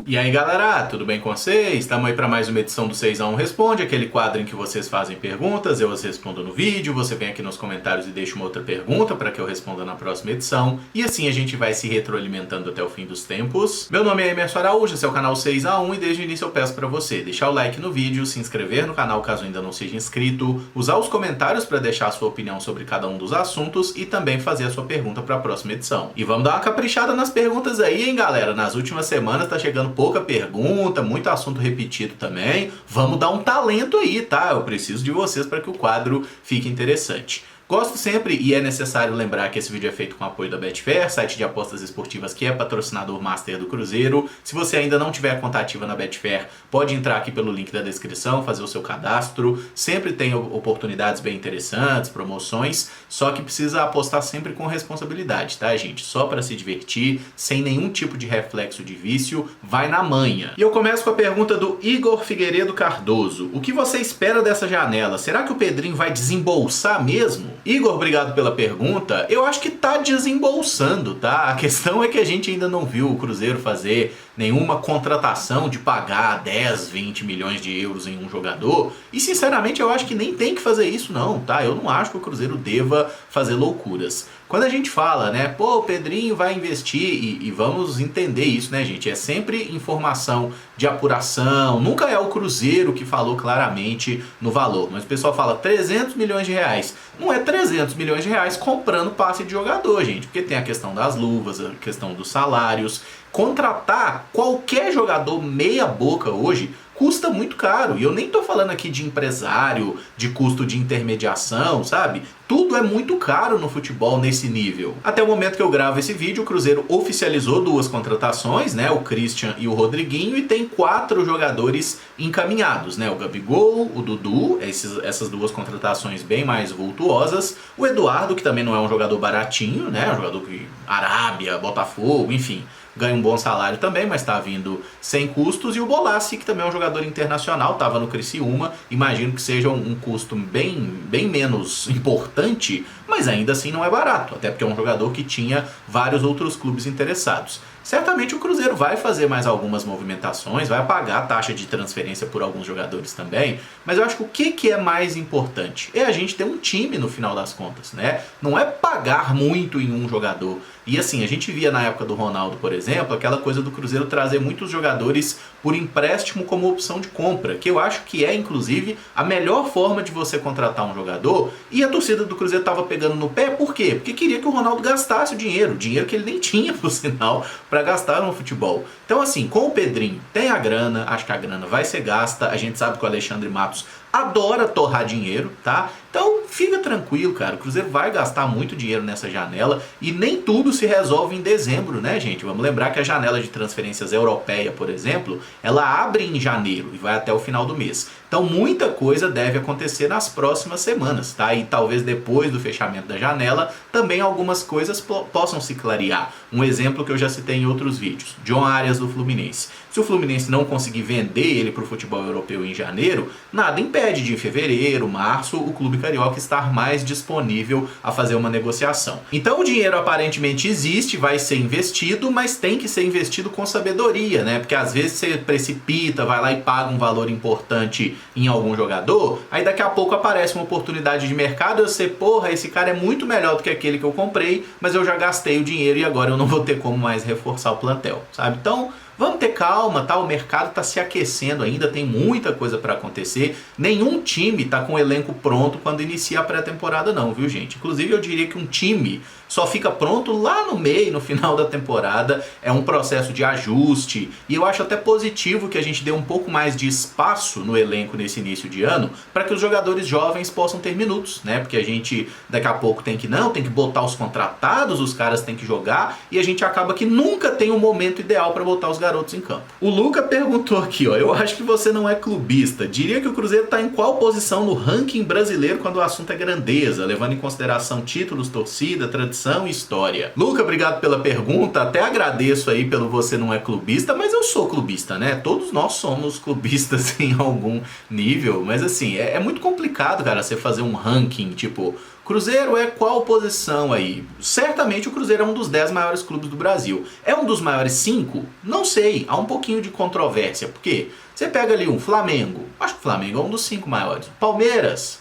E aí galera, tudo bem com vocês? Estamos aí para mais uma edição do 6x1 Responde, aquele quadro em que vocês fazem perguntas, eu as respondo no vídeo, você vem aqui nos comentários e deixa uma outra pergunta para que eu responda na próxima edição, e assim a gente vai se retroalimentando até o fim dos tempos. Meu nome é Emerson Araújo, esse é o canal 6x1 e desde o início eu peço para você deixar o like no vídeo, se inscrever no canal caso ainda não seja inscrito, usar os comentários para deixar a sua opinião sobre cada um dos assuntos e também fazer a sua pergunta para a próxima edição. E vamos dar uma caprichada nas perguntas aí, hein galera? Nas últimas semanas tá chegando pouca pergunta, muito assunto repetido também. Vamos dar um talento aí, tá? Eu preciso de vocês para que o quadro fique interessante. Gosto sempre e é necessário lembrar que esse vídeo é feito com apoio da Betfair, site de apostas esportivas que é patrocinador master do Cruzeiro. Se você ainda não tiver conta ativa na Betfair, pode entrar aqui pelo link da descrição, fazer o seu cadastro. Sempre tem oportunidades bem interessantes, promoções, só que precisa apostar sempre com responsabilidade, tá, gente? Só para se divertir, sem nenhum tipo de reflexo de vício, vai na manha. E eu começo com a pergunta do Igor Figueiredo Cardoso. O que você espera dessa janela? Será que o Pedrinho vai desembolsar mesmo? Igor, obrigado pela pergunta. Eu acho que tá desembolsando, tá? A questão é que a gente ainda não viu o Cruzeiro fazer nenhuma contratação de pagar 10, 20 milhões de euros em um jogador. E sinceramente eu acho que nem tem que fazer isso não, tá? Eu não acho que o Cruzeiro deva fazer loucuras. Quando a gente fala, né, pô, o Pedrinho vai investir, e vamos entender isso, né, gente? É sempre informação de apuração, nunca é o Cruzeiro que falou claramente no valor. Mas o pessoal fala 300 milhões de reais. Não é 300 milhões de reais comprando passe de jogador, gente. Porque tem a questão das luvas, a questão dos salários. Contratar qualquer jogador meia boca hoje custa muito caro. E eu nem tô falando aqui de empresário, de custo de intermediação, sabe? Tudo é muito caro no futebol nesse nível. Até o momento que eu gravo esse vídeo, o Cruzeiro oficializou 2 contratações, né? O Christian e o Rodriguinho, e tem 4 jogadores encaminhados, né? O Gabigol, o Dudu, essas 2 contratações bem mais vultuosas. O Eduardo, que também não é um jogador baratinho, né? Um jogador que Arábia, Botafogo, enfim, ganha um bom salário também, mas está vindo sem custos. E o Bolassi, que também é um jogador internacional, estava no Criciúma. Imagino que seja um custo bem menos importante, mas ainda assim não é barato. Até porque é um jogador que tinha vários outros clubes interessados. Certamente o Cruzeiro vai fazer mais algumas movimentações, vai pagar a taxa de transferência por alguns jogadores também, mas eu acho que o que é mais importante é a gente ter um time no final das contas, né? Não é pagar muito em um jogador. E assim, a gente via na época do Ronaldo, por exemplo, aquela coisa do Cruzeiro trazer muitos jogadores por empréstimo como opção de compra, que eu acho que é, inclusive, a melhor forma de você contratar um jogador. E a torcida do Cruzeiro estava pegando no pé, por quê? Porque queria que o Ronaldo gastasse o dinheiro que ele nem tinha, por sinal, para gastar no futebol. Então assim, com o Pedrinho tem a grana, acho que a grana vai ser gasta, a gente sabe que o Alexandre Matos adora torrar dinheiro, tá? Então fica tranquilo, cara, o Cruzeiro vai gastar muito dinheiro nessa janela e nem tudo se resolve em dezembro, né, gente? Vamos lembrar que a janela de transferências europeia, por exemplo, ela abre em janeiro e vai até o final do mês. Então muita coisa deve acontecer nas próximas semanas, tá? E talvez depois do fechamento da janela também algumas coisas possam se clarear. Um exemplo que eu já citei em outros vídeos, John Arias do Fluminense. Se o Fluminense não conseguir vender ele para o futebol europeu em janeiro, nada impede de em fevereiro, março, o clube carioca estar mais disponível a fazer uma negociação. Então o dinheiro aparentemente existe, vai ser investido, mas tem que ser investido com sabedoria, né? Porque às vezes você precipita, vai lá e paga um valor importante em algum jogador, aí daqui a pouco aparece uma oportunidade de mercado e você, porra, esse cara é muito melhor do que aquele que eu comprei, mas eu já gastei o dinheiro e agora eu não vou ter como mais reforçar o plantel, sabe? Então vamos ter calma, tá? O mercado está se aquecendo ainda, tem muita coisa para acontecer. Nenhum time está com o elenco pronto quando inicia a pré-temporada não, viu, gente? Inclusive eu diria que um time só fica pronto lá no meio, no final da temporada. É um processo de ajuste e eu acho até positivo que a gente dê um pouco mais de espaço no elenco nesse início de ano para que os jogadores jovens possam ter minutos, né? Porque a gente daqui a pouco tem que botar os contratados, os caras têm que jogar e a gente acaba que nunca tem um momento ideal para botar os garotos em campo. O Luca perguntou aqui, ó, eu acho que você não é clubista. Diria que o Cruzeiro está em qual posição no ranking brasileiro quando o assunto é grandeza, levando em consideração títulos, torcida, tradição e história? Luca, obrigado pela pergunta, até agradeço aí pelo você não é clubista, mas eu sou clubista, né? Todos nós somos clubistas em algum nível, mas assim, é muito complicado, cara, você fazer um ranking, tipo, Cruzeiro é qual posição aí? Certamente o Cruzeiro é um dos 10 maiores clubes do Brasil. É um dos maiores 5? Não sei, há um pouquinho de controvérsia. Por quê? Você pega ali um Flamengo, acho que o Flamengo é um dos 5 maiores. Palmeiras,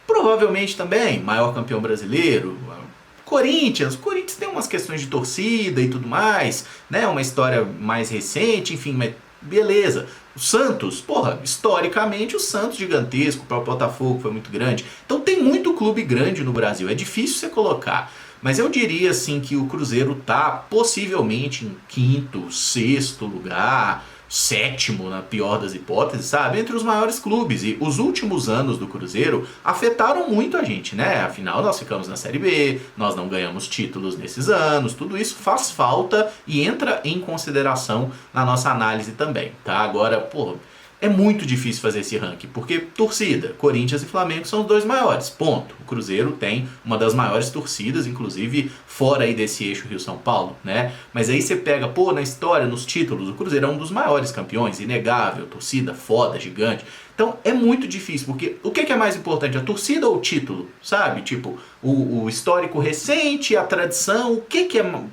provavelmente também, maior campeão brasileiro. Corinthians tem umas questões de torcida e tudo mais, né? Uma história mais recente, enfim, mas beleza. O Santos, porra, historicamente o Santos gigantesco, o próprio Botafogo foi muito grande. Então tem muito clube grande no Brasil, é difícil você colocar. Mas eu diria assim que o Cruzeiro tá possivelmente em quinto, sexto lugar, sétimo na pior das hipóteses, sabe? Entre os maiores clubes. E os últimos anos do Cruzeiro afetaram muito a gente, né? Afinal, nós ficamos na Série B, nós não ganhamos títulos nesses anos, tudo isso faz falta e entra em consideração na nossa análise também, tá? Agora, pô, é muito difícil fazer esse ranking, porque torcida, Corinthians e Flamengo são os dois maiores, ponto. O Cruzeiro tem uma das maiores torcidas, inclusive fora aí desse eixo Rio-São Paulo, né? Mas aí você pega, pô, na história, nos títulos, o Cruzeiro é um dos maiores campeões, inegável, torcida foda, gigante. Então é muito difícil, porque o que é mais importante, a torcida ou o título, sabe? Tipo, o histórico recente, a tradição, o que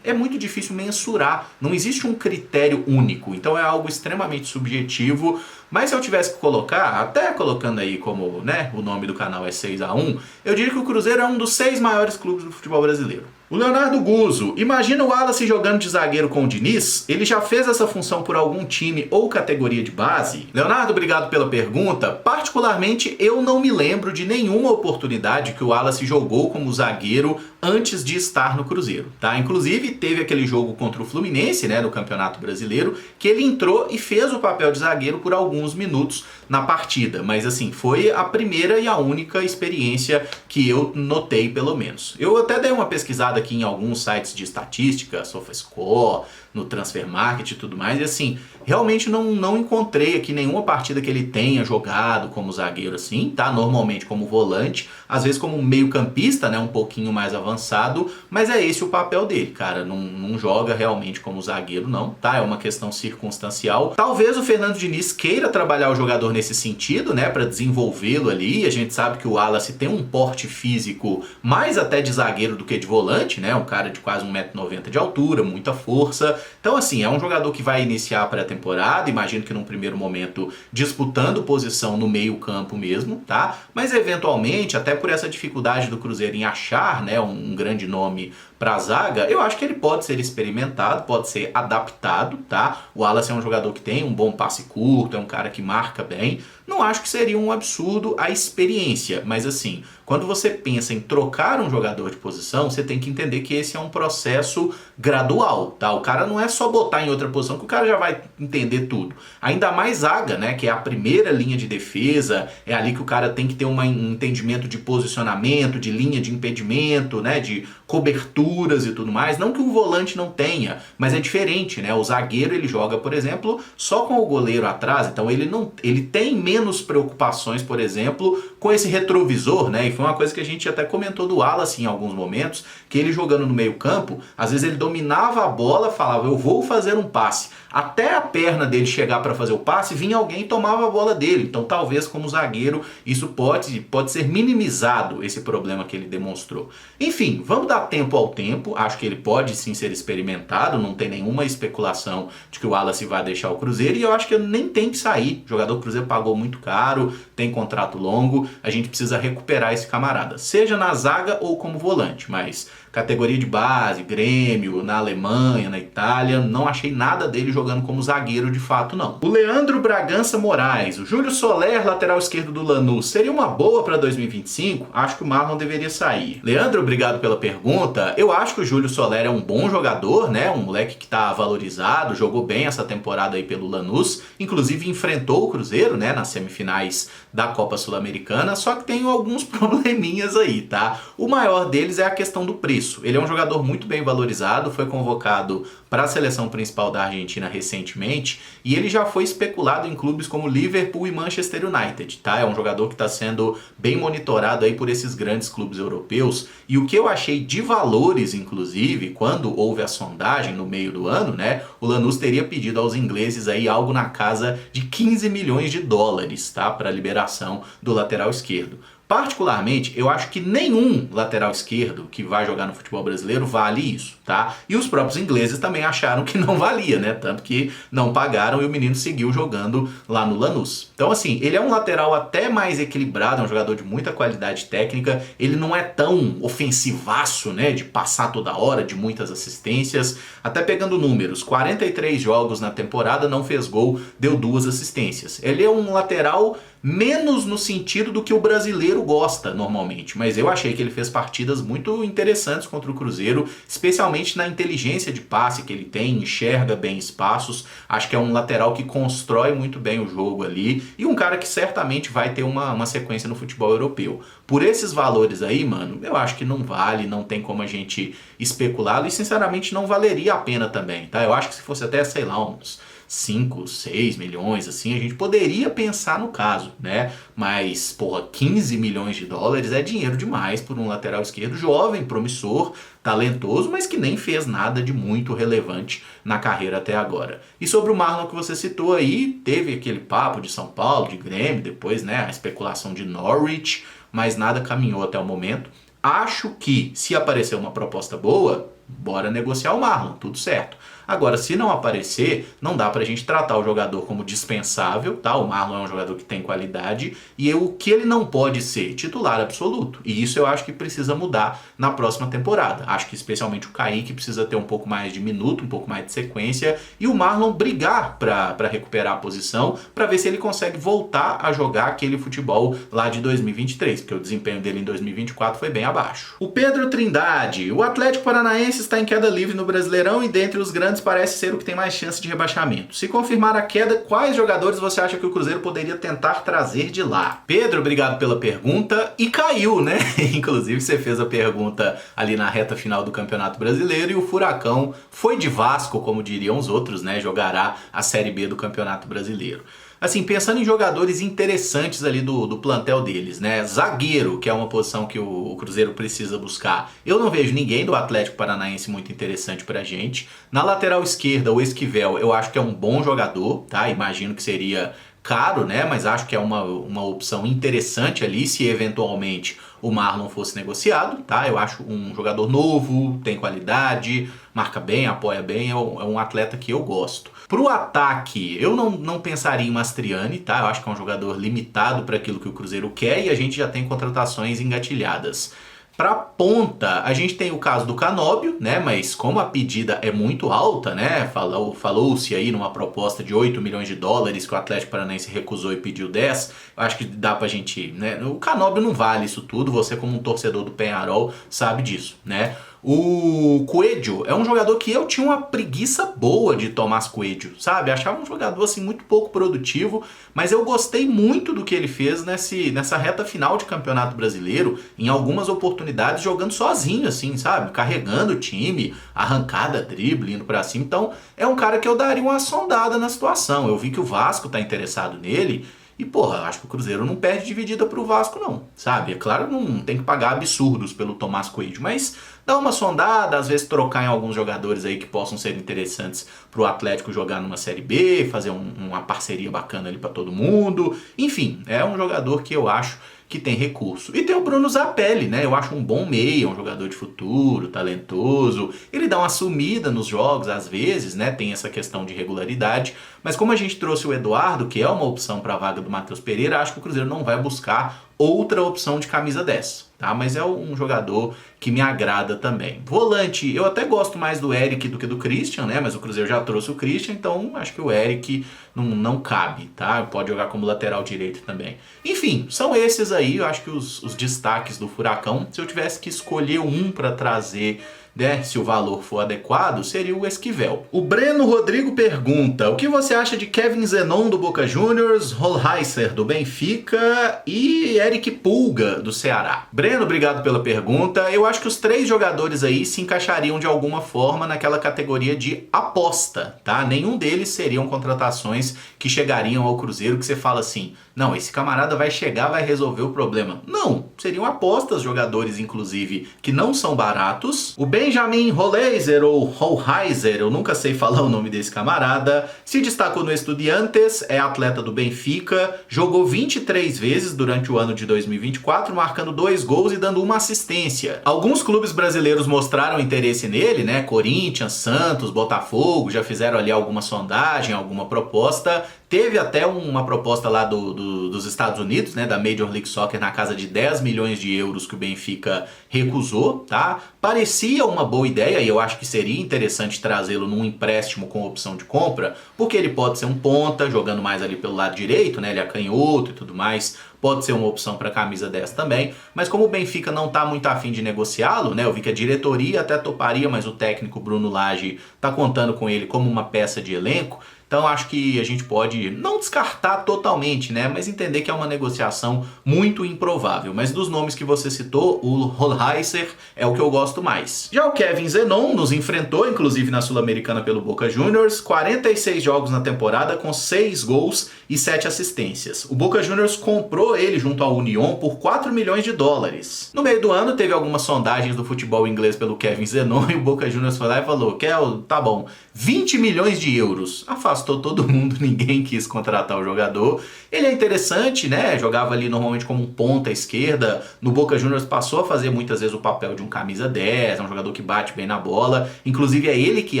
é muito difícil mensurar, não existe um critério único, então é algo extremamente subjetivo. Mas se eu tivesse que colocar, até colocando aí como, né, o nome do canal é 6-1, eu diria que o Cruzeiro é um dos 6 maiores clubes do futebol brasileiro. O Leonardo Guzzo, imagina o Wallace jogando de zagueiro com o Diniz? Ele já fez essa função por algum time ou categoria de base? Leonardo, obrigado pela pergunta. Particularmente, eu não me lembro de nenhuma oportunidade que o Wallace jogou como zagueiro antes de estar no Cruzeiro, tá? Inclusive, teve aquele jogo contra o Fluminense, né, no Campeonato Brasileiro, que ele entrou e fez o papel de zagueiro por alguns minutos na partida. Mas, assim, foi a primeira e a única experiência que eu notei, pelo menos. Eu até dei uma pesquisada aqui em alguns sites de estatística, SofaScore, no Transfermarkt e tudo mais, e assim, realmente não encontrei aqui nenhuma partida que ele tenha jogado como zagueiro assim, tá? Normalmente como volante, às vezes como meio campista, né? Um pouquinho mais avançado, mas é esse o papel dele, cara, não joga realmente como zagueiro não, tá? É uma questão circunstancial. Talvez o Fernando Diniz queira trabalhar o jogador nesse sentido, né? Pra desenvolvê-lo ali, a gente sabe que o Wallace tem um porte físico mais até de zagueiro do que de volante, né? Um cara de quase 1,90 m de altura, muita força. Então, assim, é um jogador que vai iniciar a pré-temporada, imagino que num primeiro momento disputando posição no meio-campo mesmo, tá? Mas eventualmente, até por essa dificuldade do Cruzeiro em achar, né, um grande nome para a zaga, eu acho que ele pode ser experimentado, pode ser adaptado, tá? O Wallace é um jogador que tem um bom passe curto, é um cara que marca bem. Não acho que seria um absurdo a experiência, mas assim, quando você pensa em trocar um jogador de posição, você tem que entender que esse é um processo gradual, tá? O cara não é só botar em outra posição que o cara já vai entender tudo. Ainda mais zaga, né, que é a primeira linha de defesa, é ali que o cara tem que ter um entendimento de posicionamento, de linha de impedimento, né, de coberturas e tudo mais. Não que o volante não tenha, mas é diferente, né? O zagueiro, ele joga, por exemplo, só com o goleiro atrás, então ele tem menos preocupações, por exemplo, com esse retrovisor, né? E foi uma coisa que a gente até comentou do Wallace em alguns momentos, que ele jogando no meio-campo, às vezes ele dominava a bola, falava, eu vou fazer um passe. Até a perna dele chegar para fazer o passe, vinha alguém e tomava a bola dele. Então, talvez como zagueiro, isso pode ser minimizado, esse problema que ele demonstrou. Enfim, vamos dar tempo ao tempo. Acho que ele pode sim ser experimentado, não tem nenhuma especulação de que o Wallace vai deixar o Cruzeiro, e eu acho que ele nem tem que sair. O jogador do Cruzeiro pagou muito caro, tem contrato longo, a gente precisa recuperar esse camarada, seja na zaga ou como volante, mas categoria de base, Grêmio, na Alemanha, na Itália, não achei nada dele jogando como zagueiro de fato, não. O Leandro Bragança Moraes, o Júlio Soler, lateral esquerdo do Lanús, seria uma boa para 2025? Acho que o Marlon deveria sair. Leandro, obrigado pela pergunta. Eu acho que o Júlio Soler é um bom jogador, né? Um moleque que tá valorizado, jogou bem essa temporada aí pelo Lanús, inclusive enfrentou o Cruzeiro, né, nas semifinais da Copa Sul-Americana, só que tem alguns probleminhas aí, tá? O maior deles é a questão do preço. Ele é um jogador muito bem valorizado, foi convocado para a seleção principal da Argentina recentemente, e ele já foi especulado em clubes como Liverpool e Manchester United, tá? É um jogador que está sendo bem monitorado aí por esses grandes clubes europeus, e o que eu achei de valores, inclusive, quando houve a sondagem no meio do ano, né? O Lanús teria pedido aos ingleses aí algo na casa de 15 milhões de dólares, tá? Para a liberação do lateral esquerdo. Particularmente, eu acho que nenhum lateral esquerdo que vai jogar no futebol brasileiro vale isso, tá? E os próprios ingleses também acharam que não valia, né? Tanto que não pagaram e o menino seguiu jogando lá no Lanús. Então, assim, ele é um lateral até mais equilibrado, é um jogador de muita qualidade técnica, ele não é tão ofensivaço, né? De passar toda hora, de muitas assistências. Até pegando números, 43 jogos na temporada, não fez gol, deu 2 assistências. Ele é um lateral menos no sentido do que o brasileiro gosta normalmente, mas eu achei que ele fez partidas muito interessantes contra o Cruzeiro, especialmente na inteligência de passe que ele tem, enxerga bem espaços, acho que é um lateral que constrói muito bem o jogo ali, e um cara que certamente vai ter uma sequência no futebol europeu. Por esses valores aí, mano, eu acho que não vale, não tem como a gente especulá-lo, e sinceramente não valeria a pena também, tá? Eu acho que se fosse até, sei lá, uns 5, 6 milhões, assim, a gente poderia pensar no caso, né? Mas, porra, 15 milhões de dólares é dinheiro demais por um lateral esquerdo jovem, promissor, talentoso, mas que nem fez nada de muito relevante na carreira até agora. E sobre o Marlon que você citou aí, teve aquele papo de São Paulo, de Grêmio, depois, né, a especulação de Norwich, mas nada caminhou até o momento. Acho que, se aparecer uma proposta boa, bora negociar o Marlon, tudo certo. Agora, se não aparecer, não dá pra gente tratar o jogador como dispensável, tá? O Marlon é um jogador que tem qualidade e o que ele não pode ser titular absoluto. E isso eu acho que precisa mudar na próxima temporada. Acho que especialmente o Kaique precisa ter um pouco mais de minuto, um pouco mais de sequência e o Marlon brigar pra recuperar a posição, pra ver se ele consegue voltar a jogar aquele futebol lá de 2023, porque o desempenho dele em 2024 foi bem abaixo. O Pedro Trindade, o Atlético Paranaense está em queda livre no Brasileirão e dentre os grandes parece ser o que tem mais chance de rebaixamento. Se confirmar a queda, quais jogadores você acha que o Cruzeiro poderia tentar trazer de lá? Pedro, obrigado pela pergunta. E caiu, né? Inclusive você fez a pergunta ali na reta final do Campeonato Brasileiro e o Furacão foi de Vasco, como diriam os outros, né? Jogará a Série B do Campeonato Brasileiro. Assim, pensando em jogadores interessantes ali do plantel deles, né? Zagueiro, que é uma posição que o Cruzeiro precisa buscar. Eu não vejo ninguém do Atlético Paranaense muito interessante pra gente. Na lateral esquerda, o Esquivel, eu acho que é um bom jogador, tá? Imagino que seria caro, né? Mas acho que é uma opção interessante ali, se eventualmente o Marlon fosse negociado, tá? Eu acho um jogador novo, tem qualidade, marca bem, apoia bem, é um atleta que eu gosto. Pro ataque, eu não pensaria em Mastriani, tá? Eu acho que é um jogador limitado para aquilo que o Cruzeiro quer e a gente já tem contratações engatilhadas. Pra ponta, a gente tem o caso do Canóbio, né? Mas como a pedida é muito alta, né? Falou-se aí numa proposta de 8 milhões de dólares que o Atlético Paranaense recusou e pediu 10. Eu acho que dá pra gente, né? O Canóbio não vale isso tudo, você como um torcedor do Peñarol sabe disso, né? O Coelho é um jogador que eu tinha uma preguiça boa de Tomás Coelho, sabe? Achava um jogador assim muito pouco produtivo, mas eu gostei muito do que ele fez nessa reta final de Campeonato Brasileiro, em algumas oportunidades jogando sozinho, assim, sabe? Carregando o time, arrancada, drible, indo pra cima. Então é um cara que eu daria uma sondada na situação. Eu vi que o Vasco tá interessado nele. E, porra, acho que o Cruzeiro não perde dividida pro Vasco, não, sabe? É claro, não tem que pagar absurdos pelo Tomás Coelho, mas dá uma sondada, às vezes trocar em alguns jogadores aí que possam ser interessantes pro Atlético jogar numa Série B, fazer uma parceria bacana ali pra todo mundo. Enfim, é um jogador que eu acho que tem recurso. E tem o Bruno Zapelli, né? Eu acho um bom meia, um jogador de futuro, talentoso. Ele dá uma sumida nos jogos às vezes, né? Tem essa questão de regularidade. Mas como a gente trouxe o Eduardo, que é uma opção para a vaga do Matheus Pereira, acho que o Cruzeiro não vai buscar outra opção de camisa 10, tá? Mas é um jogador que me agrada também. Volante, eu até gosto mais do Eric do que do Christian, né? Mas o Cruzeiro já trouxe o Christian, então acho que o Eric não cabe, tá? Pode jogar como lateral direito também. Enfim, são esses aí, eu acho que os destaques do Furacão. Se eu tivesse que escolher um para trazer, né, se o valor for adequado, seria o Esquivel. O Breno Rodrigo pergunta: o que você acha de Kevin Zenon do Boca Juniors, Holheiser do Benfica e Eric Pulga do Ceará? Breno, obrigado pela pergunta. Eu acho que os 3 jogadores aí se encaixariam de alguma forma naquela categoria de aposta, tá? Nenhum deles seriam contratações que chegariam ao Cruzeiro que você fala assim: não, esse camarada vai chegar, vai resolver o problema. Não, seriam apostas, jogadores inclusive que não são baratos. O Ben Benjamin Holeiser, ou Holeiser, eu nunca sei falar o nome desse camarada, se destacou no Estudiantes, é atleta do Benfica, jogou 23 vezes durante o ano de 2024, marcando 2 gols e dando uma assistência. Alguns clubes brasileiros mostraram interesse nele, né? Corinthians, Santos, Botafogo, já fizeram ali alguma sondagem, alguma proposta. Teve até uma proposta lá dos Estados Unidos, né, da Major League Soccer, na casa de 10 milhões de euros que o Benfica recusou, tá? Parecia uma boa ideia e eu acho que seria interessante trazê-lo num empréstimo com opção de compra, porque ele pode ser um ponta, jogando mais ali pelo lado direito, né, ele é canhoto e tudo mais, pode ser uma opção para camisa 10 também, mas como o Benfica não tá muito afim de negociá-lo, né, eu vi que a diretoria até toparia, mas o técnico Bruno Lage tá contando com ele como uma peça de elenco. Então acho que a gente pode não descartar totalmente, né? Mas entender que é uma negociação muito improvável. Mas dos nomes que você citou, o Holeiser é o que eu gosto mais. Já o Kevin Zenon nos enfrentou, inclusive na Sul-Americana pelo Boca Juniors, 46 jogos na temporada com 6 gols e 7 assistências. O Boca Juniors comprou ele junto ao Union por 4 milhões de dólares. No meio do ano teve algumas sondagens do futebol inglês pelo Kevin Zenon e o Boca Juniors foi lá e falou: Kel, tá bom, 20 milhões de euros. Afastou todo mundo, ninguém quis contratar o jogador. Ele é interessante, né? Jogava ali normalmente como um ponta esquerda. No Boca Juniors passou a fazer muitas vezes o papel de um camisa 10, é um jogador que bate bem na bola. Inclusive é ele que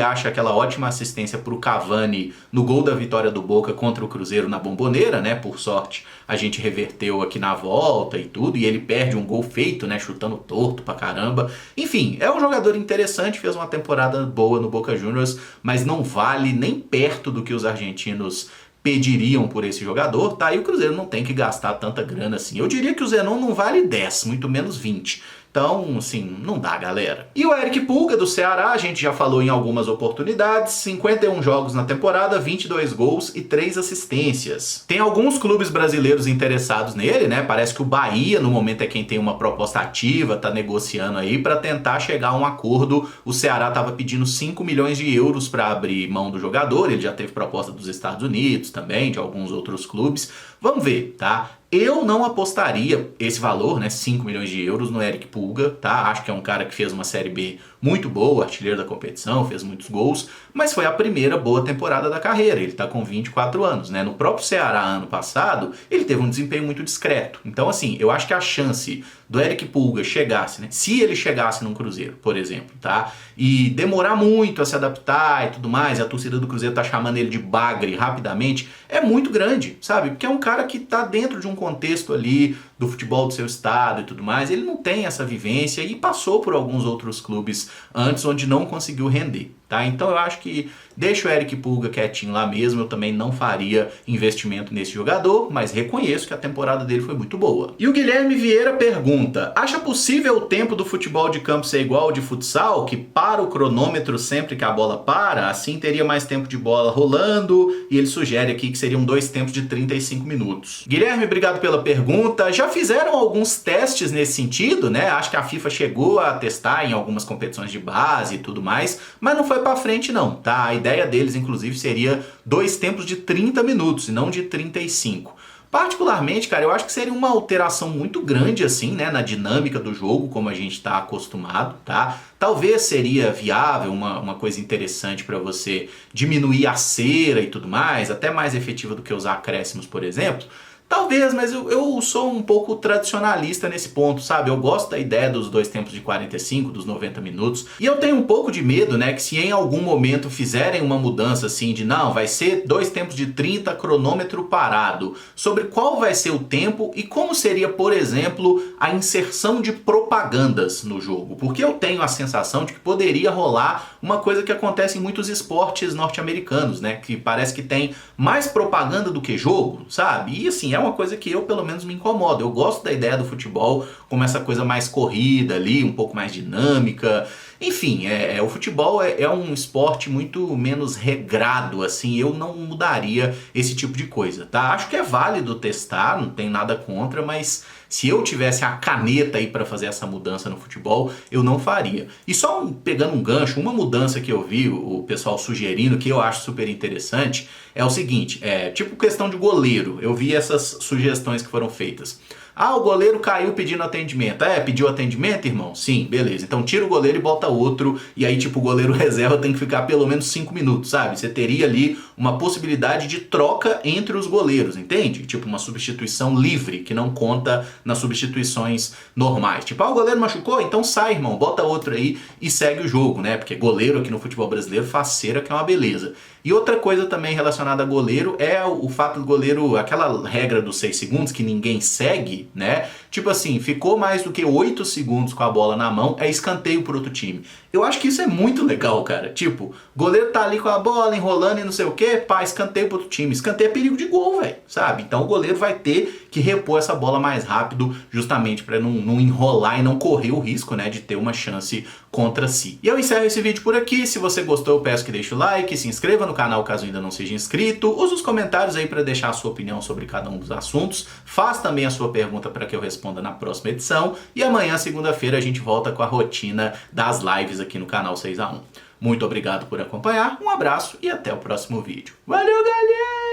acha aquela ótima assistência pro Cavani no gol da vitória do Boca contra o Cruzeiro na Bomboneira, né? Por sorte, a gente reverteu aqui na volta e tudo, e ele perde um gol feito, né? Chutando torto pra caramba. Enfim, é um jogador interessante, fez uma temporada boa no Boca Juniors, mas não vale nem perto do que os argentinos pediriam por esse jogador, tá? E o Cruzeiro não tem que gastar tanta grana assim. Eu diria que o Zenon não vale 10, muito menos 20. Então, assim, não dá, galera. E o Eric Pulga, do Ceará, a gente já falou em algumas oportunidades, 51 jogos na temporada, 22 gols e 3 assistências. Tem alguns clubes brasileiros interessados nele, né? Parece que o Bahia, no momento, é quem tem uma proposta ativa, tá negociando aí para tentar chegar a um acordo. O Ceará tava pedindo 5 milhões de euros para abrir mão do jogador, ele já teve proposta dos Estados Unidos também, de alguns outros clubes. Vamos ver, tá? Eu não apostaria esse valor, né, 5 milhões de euros no Eric Pulga, tá? Acho que é um cara que fez uma Série B muito boa, artilheiro da competição, fez muitos gols, mas foi a primeira boa temporada da carreira. Ele tá com 24 anos, né? No próprio Ceará, ano passado, ele teve um desempenho muito discreto. Então, assim, eu acho que a chance do Eric Pulga chegasse, né? Se ele chegasse num Cruzeiro, por exemplo, tá? E demorar muito a se adaptar e tudo mais, e a torcida do Cruzeiro tá chamando ele de bagre rapidamente, é muito grande, sabe? Porque é um cara que tá dentro de um contexto ali do futebol do seu estado e tudo mais, ele não tem essa vivência e passou por alguns outros clubes antes onde não conseguiu render, tá? Então eu acho que deixa o Eric Pulga quietinho lá mesmo, eu também não faria investimento nesse jogador, mas reconheço que a temporada dele foi muito boa. E o Guilherme Vieira pergunta: acha possível o tempo do futebol de campo ser igual ao de futsal, que para o cronômetro sempre que a bola para, assim teria mais tempo de bola rolando? E ele sugere aqui que seriam 2 tempos de 35 minutos. Guilherme, obrigado pela pergunta. Já fizeram alguns testes nesse sentido, né? Acho que a FIFA chegou a testar em algumas competições de base e tudo mais, mas não foi pra frente não, tá? A ideia deles, inclusive, seria 2 tempos de 30 minutos e não de 35. Particularmente, cara, eu acho que seria uma alteração muito grande, assim, né, na dinâmica do jogo, como a gente está acostumado, tá? Talvez seria viável, uma coisa interessante para você diminuir a cera e tudo mais, até mais efetiva do que os acréscimos, por exemplo. Talvez, mas eu sou um pouco tradicionalista nesse ponto, sabe? Eu gosto da ideia dos 2 tempos de 45, dos 90 minutos. E eu tenho um pouco de medo, né, que se em algum momento fizerem uma mudança assim de não, vai ser 2 tempos de 30, cronômetro parado, sobre qual vai ser o tempo e como seria, por exemplo, a inserção de propagandas no jogo. Porque eu tenho a sensação de que poderia rolar uma coisa que acontece em muitos esportes norte-americanos, né? Que parece que tem mais propaganda do que jogo, sabe? E assim, é uma coisa que eu pelo menos me incomoda. Eu gosto da ideia do futebol como essa coisa mais corrida ali, um pouco mais dinâmica. Enfim, o futebol é um esporte muito menos regrado, assim, eu não mudaria esse tipo de coisa, tá? Acho que é válido testar, não tem nada contra, mas se eu tivesse a caneta aí para fazer essa mudança no futebol, eu não faria. E só pegando um gancho, uma mudança que eu vi o pessoal sugerindo, que eu acho super interessante, é o seguinte, tipo questão de goleiro, eu vi essas sugestões que foram feitas. Ah, o goleiro caiu pedindo atendimento. Pediu atendimento, irmão? Sim, beleza. Então tira o goleiro e bota outro. E aí, tipo, o goleiro reserva tem que ficar pelo menos 5 minutos, sabe? Você teria ali uma possibilidade de troca entre os goleiros, entende? Tipo, uma substituição livre, que não conta nas substituições normais. Tipo, o goleiro machucou? Então sai, irmão. Bota outro aí e segue o jogo, né? Porque goleiro aqui no futebol brasileiro faz cera, que é uma beleza. E outra coisa também relacionada a goleiro é o fato do goleiro, aquela regra dos 6 segundos que ninguém segue, né? Tipo assim, ficou mais do que 8 segundos com a bola na mão, é escanteio pro outro time. Eu acho que isso é muito legal, cara. Tipo, o goleiro tá ali com a bola, enrolando e não sei o que, escanteio pro outro time. Escanteio é perigo de gol, velho, sabe? Então o goleiro vai ter que repor essa bola mais rápido, justamente para não enrolar e não correr o risco, né, de ter uma chance contra si. E eu encerro esse vídeo por aqui. Se você gostou, eu peço que deixe o like, se inscreva no canal caso ainda não seja inscrito, use os comentários aí para deixar a sua opinião sobre cada um dos assuntos, faz também a sua pergunta para que eu responda na próxima edição, e amanhã, segunda-feira, a gente volta com a rotina das lives aqui no canal 6x1. Muito obrigado por acompanhar, um abraço e até o próximo vídeo. Valeu, galera!